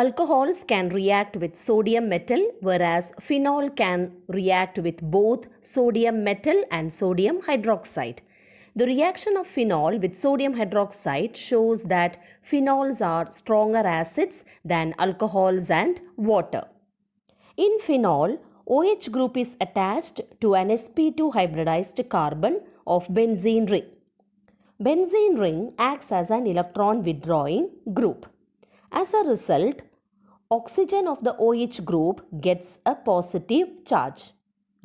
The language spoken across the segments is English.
Alcohols can react with sodium metal, whereas phenol can react with both sodium metal and sodium hydroxide. The reaction of phenol with sodium hydroxide shows that phenols are stronger acids than alcohols and water. In phenol, OH group is attached to an sp2 hybridized carbon of benzene ring. Benzene ring acts as an electron withdrawing group. As a result, oxygen of the OH group gets a positive charge.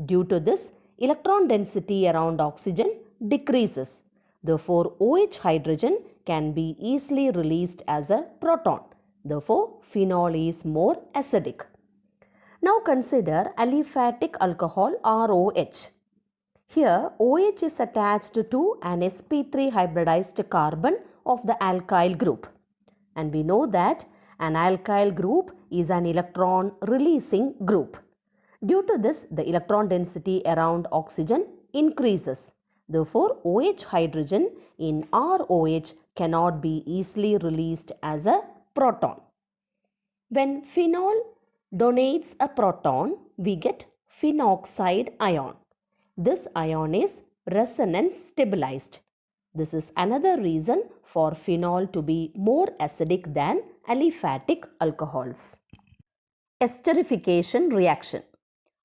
Due to this, electron density around oxygen decreases. Therefore, OH hydrogen can be easily released as a proton. Therefore, phenol is more acidic. Now consider aliphatic alcohol ROH. Here, OH is attached to an sp3 hybridized carbon of the alkyl group. And we know that an alkyl group is an electron releasing group. Due to this, the electron density around oxygen increases. Therefore, OH hydrogen in ROH cannot be easily released as a proton. When phenol donates a proton, we get phenoxide ion. This ion is resonance stabilized. This is another reason for phenol to be more acidic than aliphatic alcohols. Esterification reaction.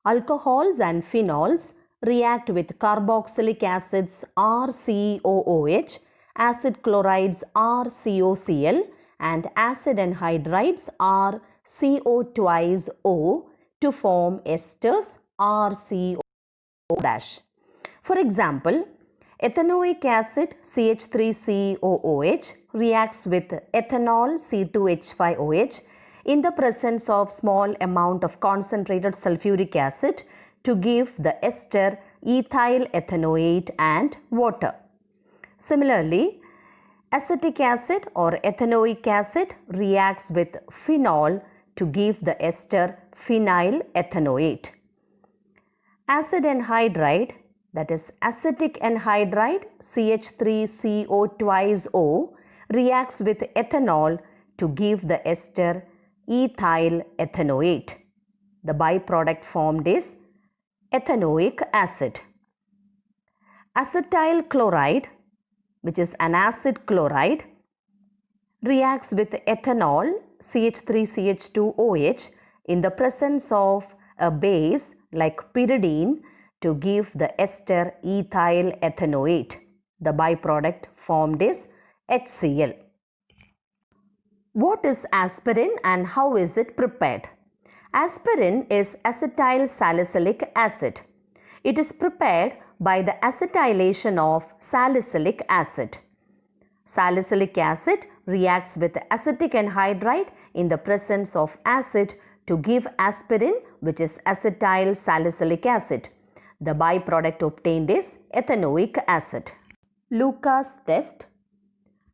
Alcohols and phenols react with carboxylic acids RCOOH, acid chlorides RCOCl, and acid anhydrides RCO twice O to form esters RCO-. For example, ethanoic acid CH3COOH reacts with ethanol C2H5OH in the presence of small amount of concentrated sulfuric acid to give the ester ethyl ethanoate and water. Similarly, acetic acid or ethanoic acid reacts with phenol to give the ester phenyl ethanoate. Acid anhydride, that is acetic anhydride CH3CO twice O, reacts with ethanol to give the ester ethyl ethanoate. The byproduct formed is ethanoic acid. Acetyl chloride, which is an acid chloride, reacts with ethanol CH3CH2OH in the presence of a base like pyridine to give the ester ethyl ethanoate. The byproduct formed is HCl. What is aspirin and how is it prepared? Aspirin is acetyl salicylic acid. It is prepared by the acetylation of salicylic acid. Salicylic acid reacts with acetic anhydride in the presence of acid to give aspirin, which is acetyl salicylic acid. The byproduct obtained is ethanoic acid. Lucas test.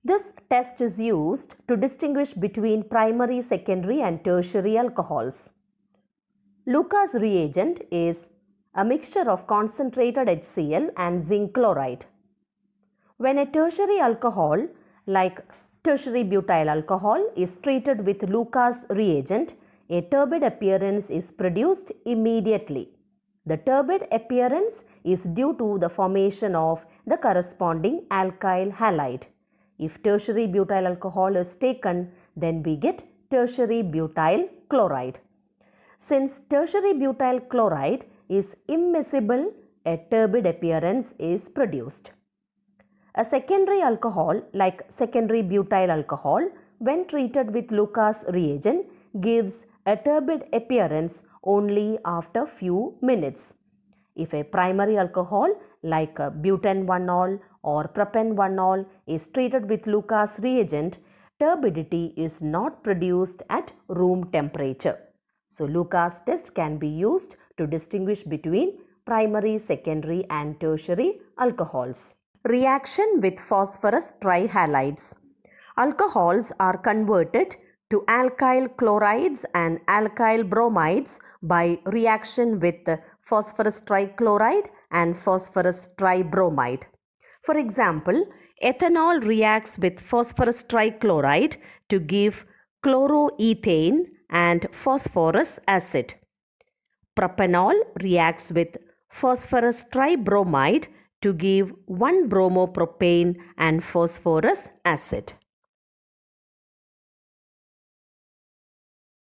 This test is used to distinguish between primary, secondary and tertiary alcohols. Lucas reagent is a mixture of concentrated HCl and zinc chloride. When a tertiary alcohol like tertiary butyl alcohol is treated with Lucas reagent, a turbid appearance is produced immediately. The turbid appearance is due to the formation of the corresponding alkyl halide. If tertiary butyl alcohol is taken, then we get tertiary butyl chloride. Since tertiary butyl chloride is immiscible, a turbid appearance is produced. A secondary alcohol like secondary butyl alcohol, when treated with Lucas reagent, gives a turbid appearance only after few minutes. If a primary alcohol like butanol or propanol is treated with Lucas reagent, turbidity is not produced at room temperature. So, Lucas test can be used to distinguish between primary, secondary and tertiary alcohols. Reaction with phosphorus trihalides. Alcohols are converted to alkyl chlorides and alkyl bromides by reaction with phosphorus trichloride and phosphorus tribromide. For example, ethanol reacts with phosphorus trichloride to give chloroethane and phosphorus acid. Propanol reacts with phosphorus tribromide to give 1-bromopropane and phosphorus acid.